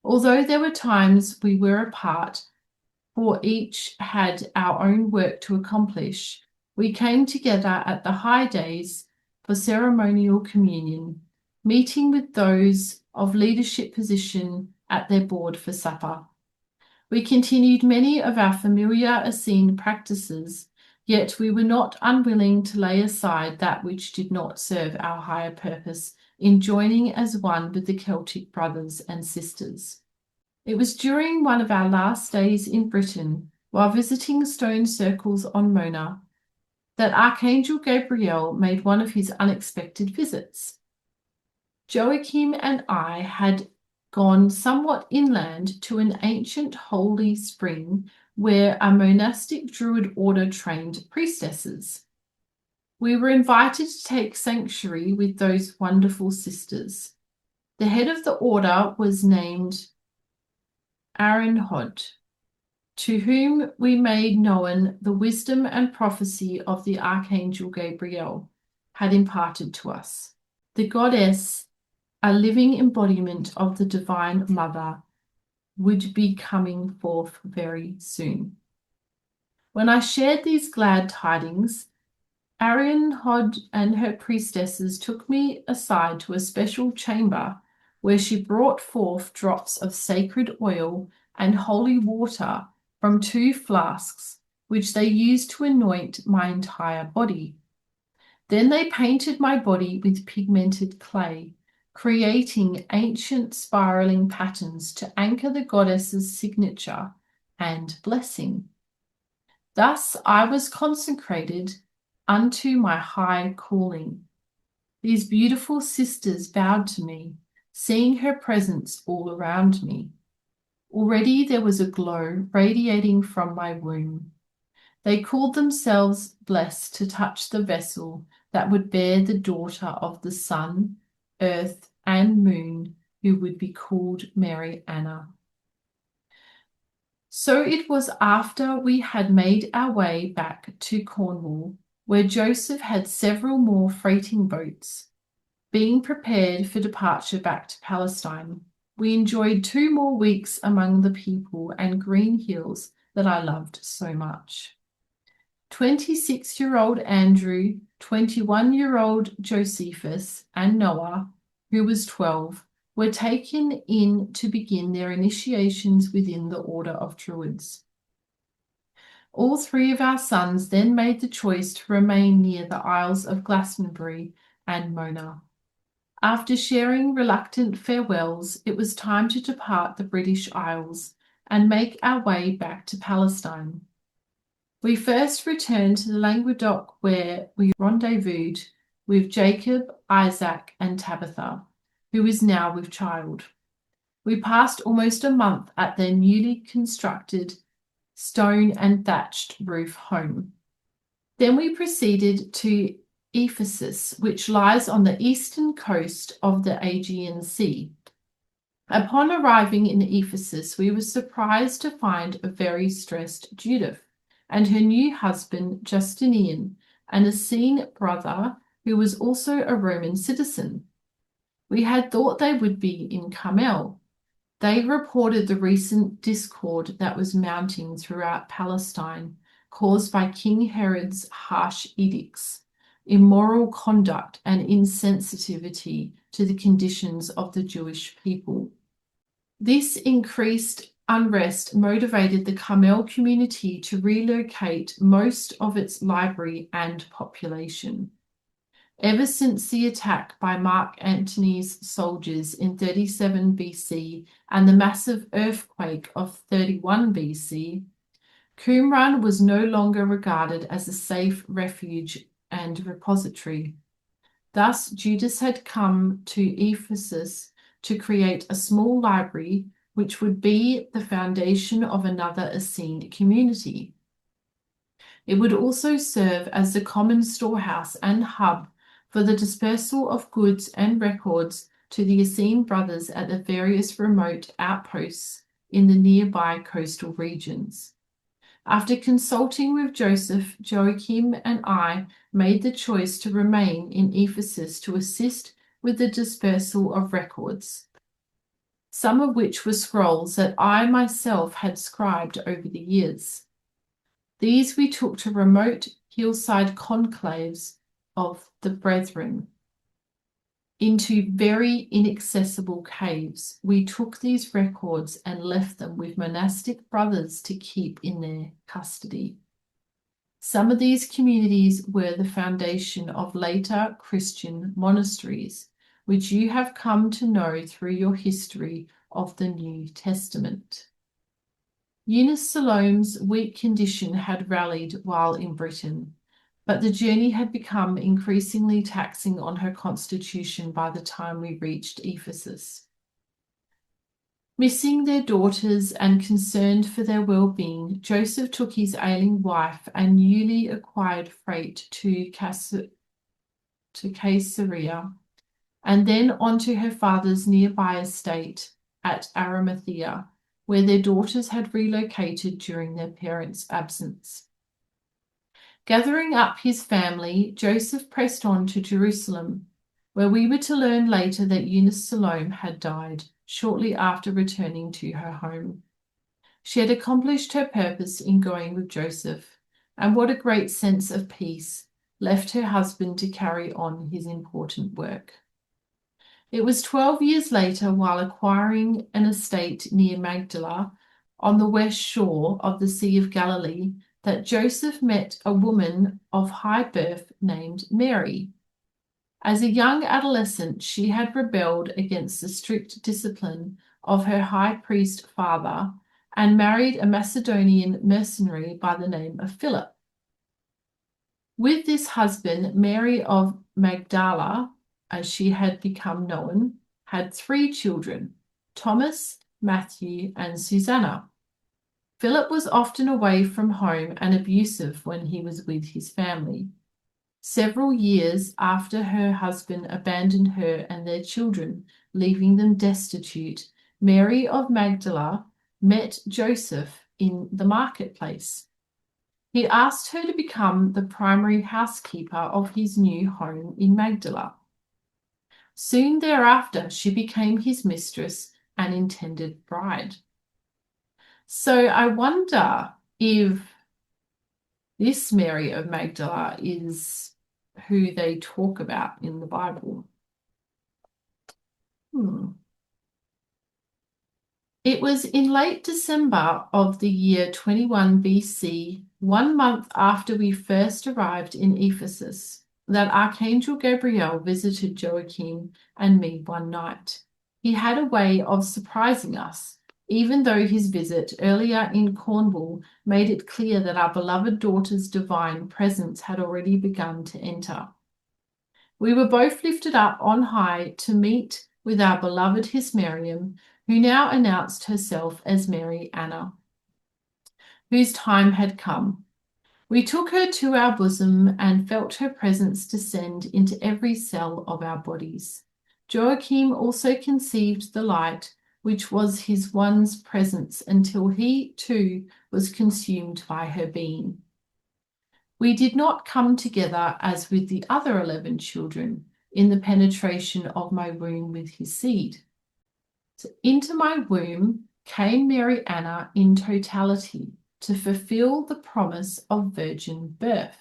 Although there were times we were apart, for each had our own work to accomplish, we came together at the high days for ceremonial communion, meeting with those of leadership position at their board for supper. We continued many of our familiar Essene practices, yet we were not unwilling to lay aside that which did not serve our higher purpose in joining as one with the Celtic brothers and sisters. It was during one of our last days in Britain, while visiting stone circles on Mona, that Archangel Gabriel made one of his unexpected visits. Joachim and I had gone somewhat inland to an ancient holy spring where a monastic Druid order trained priestesses. We were invited to take sanctuary with those wonderful sisters. The head of the order was named Arinhod, to whom we made known the wisdom and prophecy of the Archangel Gabriel, had imparted to us. The goddess, a living embodiment of the Divine Mother, would be coming forth very soon. When I shared these glad tidings, Arinhod and her priestesses took me aside to a special chamber where she brought forth drops of sacred oil and holy water from 2 flasks, which they used to anoint my entire body. Then they painted my body with pigmented clay, creating ancient spiraling patterns to anchor the goddess's signature and blessing. Thus I was consecrated unto my high calling. These beautiful sisters bowed to me, seeing her presence all around me. Already there was a glow radiating from my womb. They called themselves blessed to touch the vessel that would bear the daughter of the sun, earth, and moon, who would be called Mary Anna. So it was after we had made our way back to Cornwall, where Joseph had several more freighting boats, being prepared for departure back to Palestine. We enjoyed 2 more weeks among the people and green hills that I loved so much. 26-year-old Andrew, 21-year-old Josephus, and Noah, who was 12, were taken in to begin their initiations within the Order of Druids. All 3 of our sons then made the choice to remain near the Isles of Glastonbury and Mona. After sharing reluctant farewells, it was time to depart the British Isles and make our way back to Palestine. We first returned to the Languedoc, where we rendezvoused with Jacob, Isaac, and Tabitha, who is now with child. We passed almost a month at their newly constructed stone and thatched roof home. Then we proceeded to Ephesus, which lies on the eastern coast of the Aegean Sea. Upon arriving in Ephesus, we were surprised to find a very stressed Judith and her new husband Justinian, an Essene brother who was also a Roman citizen. We had thought they would be in Carmel. They reported the recent discord that was mounting throughout Palestine, caused by King Herod's harsh edicts, immoral conduct, and insensitivity to the conditions of the Jewish people. This increased unrest motivated the Carmel community to relocate most of its library and population. Ever since the attack by Mark Antony's soldiers in 37 BC and the massive earthquake of 31 BC, Qumran was no longer regarded as a safe refuge and repository. Thus, Judas had come to Ephesus to create a small library which would be the foundation of another Essene community. It would also serve as the common storehouse and hub for the dispersal of goods and records to the Essene brothers at the various remote outposts in the nearby coastal regions. After consulting with Joseph, Joachim and I made the choice to remain in Ephesus to assist with the dispersal of records, some of which were scrolls that I myself had scribed over the years. These we took to remote hillside conclaves of the brethren. Into very inaccessible caves, we took these records and left them with monastic brothers to keep in their custody. Some of these communities were the foundation of later Christian monasteries, which you have come to know through your history of the New Testament. Eunice Salome's weak condition had rallied while in Britain, but the journey had become increasingly taxing on her constitution by the time we reached Ephesus. Missing their daughters and concerned for their well-being, Joseph took his ailing wife and newly acquired freight to Caesarea, and then on to her father's nearby estate at Arimathea, where their daughters had relocated during their parents' absence. Gathering up his family, Joseph pressed on to Jerusalem, where we were to learn later that Eunice Salome had died shortly after returning to her home. She had accomplished her purpose in going with Joseph, and what a great sense of peace left her husband to carry on his important work. It was 12 years later, while acquiring an estate near Magdala on the west shore of the Sea of Galilee, that Joseph met a woman of high birth named Mary. As a young adolescent, she had rebelled against the strict discipline of her high priest father and married a Macedonian mercenary by the name of Philip. With this husband, Mary of Magdala, as she had become known, had 3 children, Thomas, Matthew, and Susanna. Philip was often away from home and abusive when he was with his family. Several years after her husband abandoned her and their children, leaving them destitute, Mary of Magdala met Joseph in the marketplace. He asked her to become the primary housekeeper of his new home in Magdala. Soon thereafter, she became his mistress and intended bride. So I wonder if this Mary of Magdala is who they talk about in the Bible. It was in late December of the year 21 BC, 1 month after we first arrived in Ephesus, that Archangel Gabriel visited Joachim and me one night. He had a way of surprising us, even though his visit earlier in Cornwall made it clear that our beloved daughter's divine presence had already begun to enter. We were both lifted up on high to meet with our beloved Hysmerium, who now announced herself as Mary Anna, whose time had come. We took her to our bosom and felt her presence descend into every cell of our bodies. Joachim also conceived the light, which was his one's presence, until he too was consumed by her being. We did not come together as with the other 11 children in the penetration of my womb with his seed. So into my womb came Mary Anna in totality to fulfill the promise of virgin birth.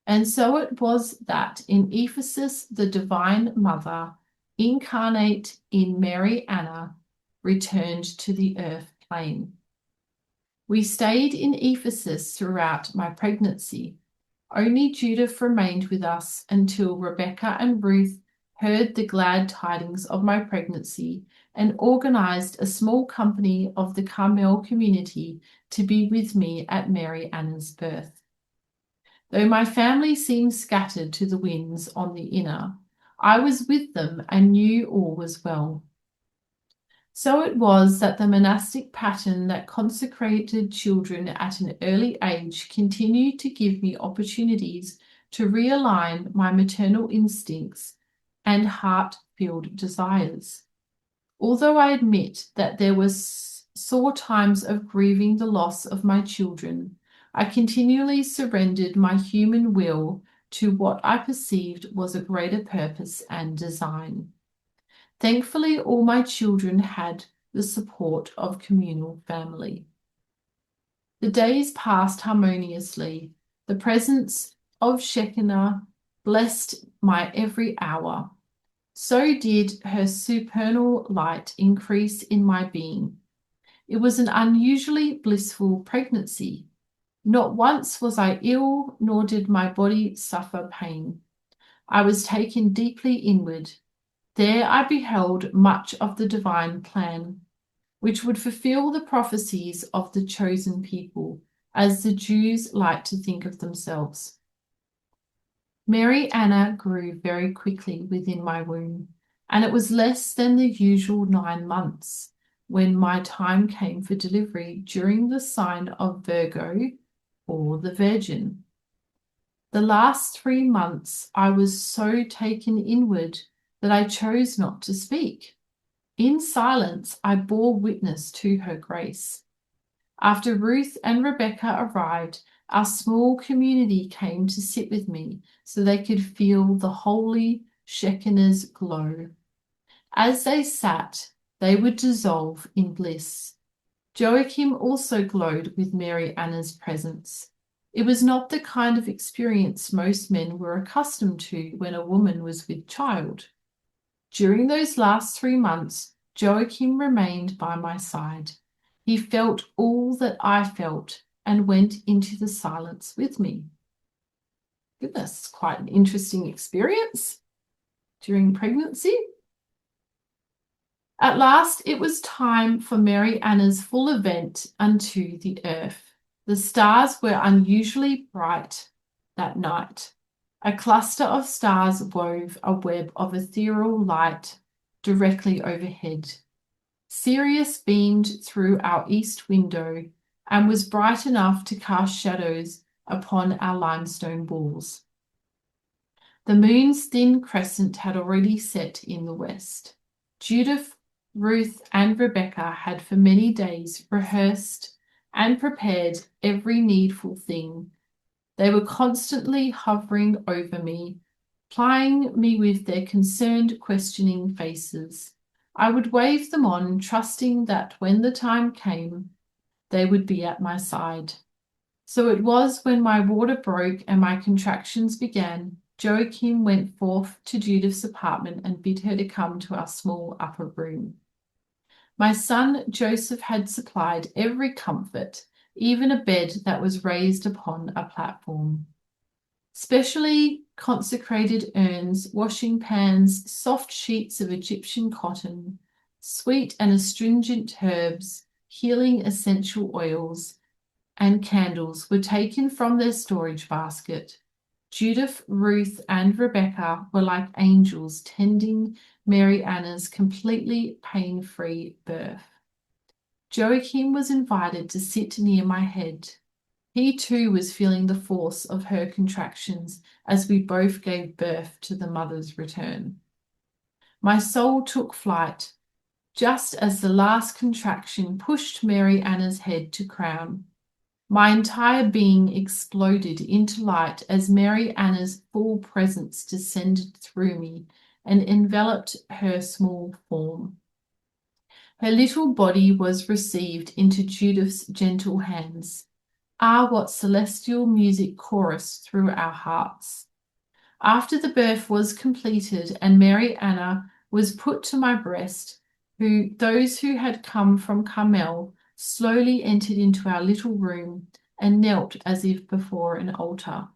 And so it was that in Ephesus the Divine Mother, incarnate in Mary Anna, returned to the earth plane. We stayed in Ephesus throughout my pregnancy. Only Judith remained with us until Rebecca and Ruth heard the glad tidings of my pregnancy and organized a small company of the Carmel community to be with me at Mary Anna's birth. Though my family seemed scattered to the winds on the inner, I was with them and knew all was well. So it was that the monastic pattern that consecrated children at an early age continued to give me opportunities to realign my maternal instincts and heart-filled desires. Although I admit that there were sore times of grieving the loss of my children, I continually surrendered my human will to what I perceived was a greater purpose and design. Thankfully, all my children had the support of communal family. The days passed harmoniously. The presence of Shekinah blessed my every hour. So did her supernal light increase in my being. It was an unusually blissful pregnancy. Not once was I ill, nor did my body suffer pain. I was taken deeply inward. There I beheld much of the divine plan, which would fulfill the prophecies of the chosen people, as the Jews like to think of themselves. Mary Anna grew very quickly within my womb, and it was less than the usual 9 months when my time came for delivery during the sign of Virgo, or the Virgin. The last 3 months I was so taken inward that I chose not to speak. In silence, I bore witness to her grace. After Ruth and Rebecca arrived, our small community came to sit with me so they could feel the holy Shekinah's glow. As they sat, they would dissolve in bliss. Joachim also glowed with Mary Anna's presence. It was not the kind of experience most men were accustomed to when a woman was with child. During those last 3 months, Joachim remained by my side. He felt all that I felt and went into the silence with me. Goodness, quite an interesting experience during pregnancy. At last, it was time for Mary Anna's full event unto the earth. The stars were unusually bright that night. A cluster of stars wove a web of ethereal light directly overhead. Sirius beamed through our east window and was bright enough to cast shadows upon our limestone walls. The moon's thin crescent had already set in the west. Judith, Ruth, and Rebecca had for many days rehearsed and prepared every needful thing. They were constantly hovering over me, plying me with their concerned, questioning faces. I would wave them on, trusting that when the time came, they would be at my side. So it was when my water broke and my contractions began, Joachim went forth to Judith's apartment and bid her to come to our small upper room. My son Joseph had supplied every comfort, even a bed that was raised upon a platform. Specially consecrated urns, washing pans, soft sheets of Egyptian cotton, sweet and astringent herbs, healing essential oils, and candles were taken from their storage basket. Judith, Ruth, and Rebecca were like angels tending Mary Anna's completely pain-free birth. Joachim was invited to sit near my head. He too was feeling the force of her contractions as we both gave birth to the mother's return. My soul took flight just as the last contraction pushed Mary Anna's head to crown. My entire being exploded into light as Mary Anna's full presence descended through me and enveloped her small form. Her little body was received into Judith's gentle hands. Ah, what celestial music chorused through our hearts. After the birth was completed and Mary Anna was put to my breast, those who had come from Carmel slowly entered into our little room and knelt as if before an altar.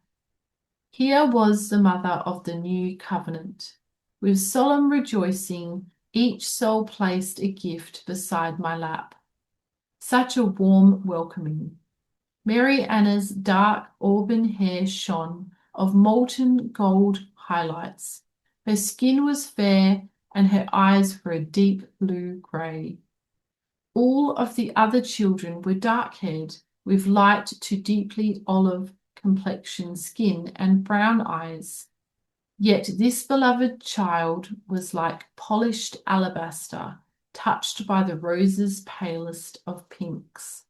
Here was the mother of the new covenant. With solemn rejoicing, each soul placed a gift beside my lap. Such a warm welcoming. Mary Anna's dark auburn hair shone of molten gold highlights. Her skin was fair and her eyes were a deep blue grey. All of the other children were dark-haired, with light to deeply olive complexion skin and brown eyes. Yet this beloved child was like polished alabaster, touched by the rose's palest of pinks.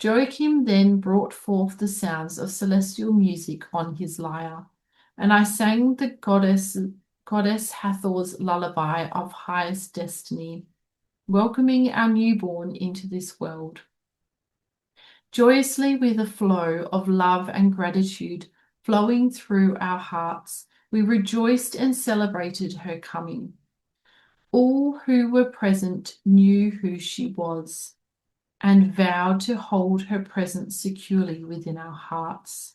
Joachim then brought forth the sounds of celestial music on his lyre, and I sang the goddess Hathor's lullaby of highest destiny, welcoming our newborn into this world. Joyously, with a flow of love and gratitude flowing through our hearts, we rejoiced and celebrated her coming. All who were present knew who she was and vowed to hold her presence securely within our hearts.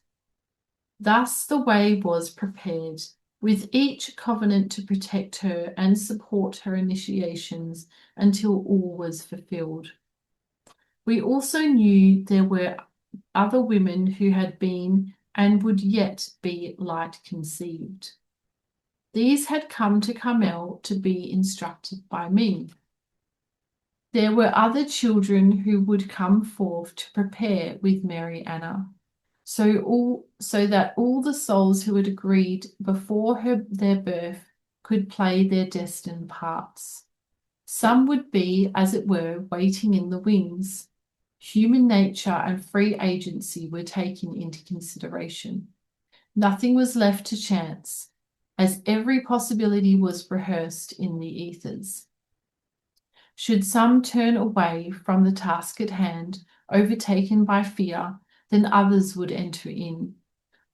Thus the way was prepared, with each covenant to protect her and support her initiations until all was fulfilled. We also knew there were other women who had been and would yet be light conceived. These had come to Carmel to be instructed by me. There were other children who would come forth to prepare with Mary Anna, so that all the souls who had agreed before their birth could play their destined parts. Some would be, as it were, waiting in the wings. Human nature and free agency were taken into consideration. Nothing was left to chance, as every possibility was rehearsed in the ethers. Should some turn away from the task at hand, overtaken by fear, then others would enter in.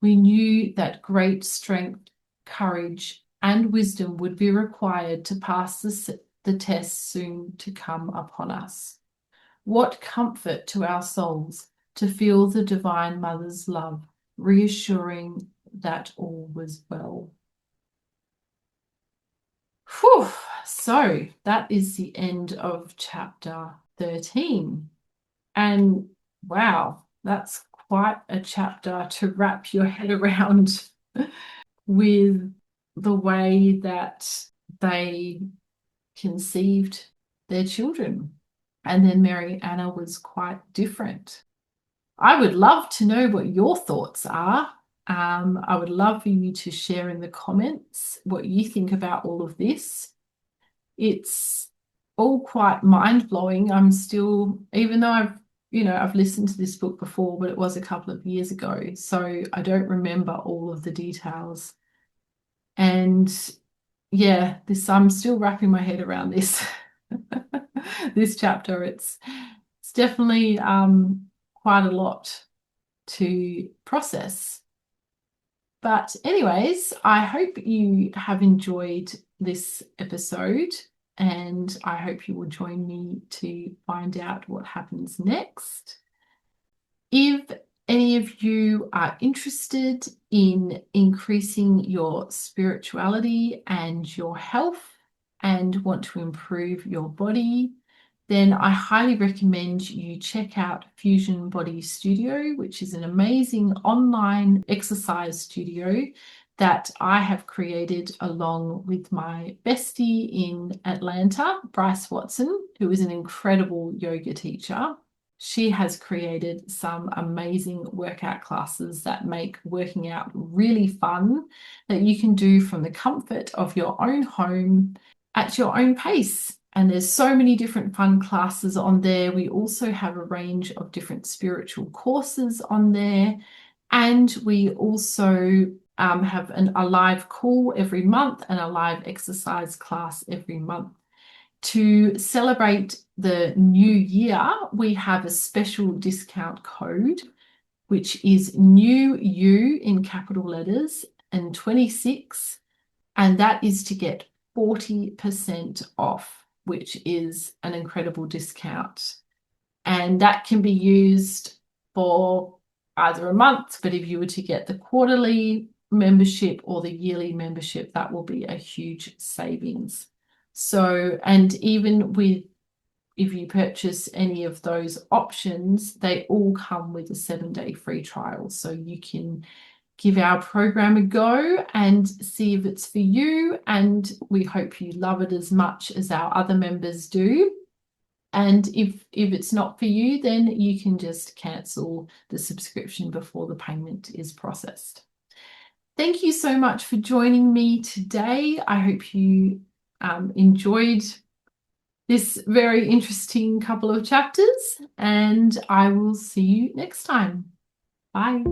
We knew that great strength, courage, and wisdom would be required to pass the test soon to come upon us. What comfort to our souls to feel the Divine Mother's love, reassuring that all was well. Whew. So that is the end of chapter 13. And wow, that's quite a chapter to wrap your head around with the way that they conceived their children. And then Mary Anna was quite different. I would love to know what your thoughts are. I would love for you to share in the comments what you think about all of this. It's all quite mind-blowing. I'm still, even though I've listened to this book before, but it was a couple of years ago, so I don't remember all of the details. And yeah, I'm still wrapping my head around this this chapter. It's definitely quite a lot to process. But anyways, I hope you have enjoyed this episode, and I hope you will join me to find out what happens next. If any of you are interested in increasing your spirituality and your health and want to improve your body, then I highly recommend you check out Fusion Body Studio, which is an amazing online exercise studio that I have created along with my bestie in Atlanta, Bryce Watson, who is an incredible yoga teacher. She has created some amazing workout classes that make working out really fun, that you can do from the comfort of your own home at your own pace. And there's so many different fun classes on there. We also have a range of different spiritual courses on there. And we also have a live call every month and a live exercise class every month. To celebrate the new year, we have a special discount code, which is new U in capital letters and 26, and that is to get 40% off, which is an incredible discount. And that can be used for either a month, but if you were to get the quarterly membership or the yearly membership, that will be a huge savings. So, and even if you purchase any of those options, they all come with a 7-day free trial. So you can give our program a go and see if it's for you. And we hope you love it as much as our other members do. And if it's not for you, then you can just cancel the subscription before the payment is processed. Thank you so much for joining me today. I hope you enjoyed this very interesting couple of chapters, and I will see you next time. Bye.